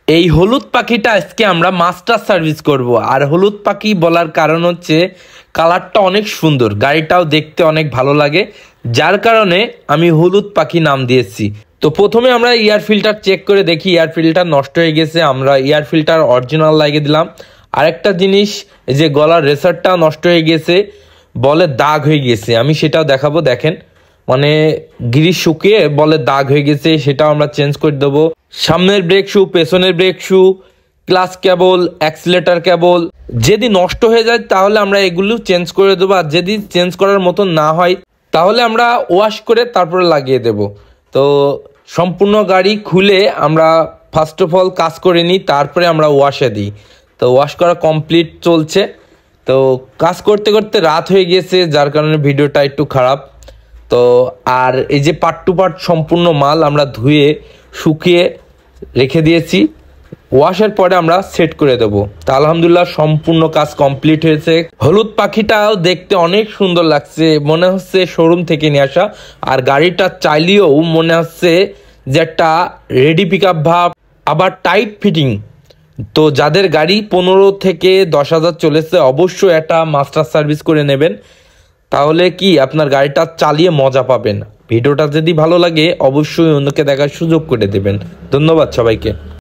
এই হলুদ পাখিটা আজকে আমরা মাস্টার সার্ভিস করব। আর হলুদ পাখি বলার কারণ হচ্ছে কালারটা অনেক সুন্দর, গাড়িটাও দেখতে অনেক ভালো লাগে, যার কারণে আমি হলুদ পাখি নাম দিয়েছি। তো প্রথমে আমরা এয়ার ফিল্টার চেক করে দেখি এয়ার ফিল্টার নষ্ট হয়ে গেছে, আমরা এয়ার ফিল্টার অরিজিনাল লাগিয়ে দিলাম। আরেকটা জিনিস, এই যে গলার রেসারটা নষ্ট হয়ে গেছে, বলে দাগ হয়ে গেছে, আমি সেটাও দেখাবো। দেখেন, মানে গ্রিস শুকিয়ে বলে দাগ হয়ে গেছে, সেটাও আমরা চেঞ্জ করে দেবো। সামনের ব্রেক শু, পেছনের ব্রেক শু, ক্লাচ কেবল, অ্যাক্সিলেটর কেবল যদি নষ্ট হয়ে যায় তাহলে আমরা এগুলো চেঞ্জ করে দেবো। আর যদি চেঞ্জ করার মতো না হয় তাহলে আমরা ওয়াশ করে তারপরে লাগিয়ে দেব। তো সম্পূর্ণ গাড়ি খুলে আমরা ফার্স্ট অফ অল কাজ করে নিই, তারপরে আমরা ওয়াশে দিই। তো ওয়াশ করা কমপ্লিট চলছে। তো কাজ করতে করতে রাত হয়ে গিয়েছে, যার কারণে ভিডিওটা একটু খারাপ। তো আর এই যে পার্ট টু পার্ট সম্পূর্ণ মাল আমরা ধুয়ে শুকিয়ে রেখে দিয়েছি, ওয়াশের পরে আমরা সেট করে দেবো। তা আলহামদুলিল্লাহ সম্পূর্ণ কাজ কমপ্লিট হয়েছে। হলুদ পাখিটাও দেখতে অনেক সুন্দর লাগছে, মনে হচ্ছে শোরুম থেকে নিয়ে আসা। আর গাড়িটা চাইলেও মনে হচ্ছে যে একটা রেডি পিক আপ ভাব, আবার টাইট ফিটিং। তো যাদের গাড়ি 15 থেকে 10,000 চলেছে অবশ্যই একটা মাস্টার সার্ভিস করে নেবেন, তাহলে কি আপনার গাড়িটা চালিয়ে মজা পাবেন। ভিডিওটা যদি ভালো লাগে অবশ্যই অন্যকে দেখার সুযোগ করে দেবেন। ধন্যবাদ সবাইকে।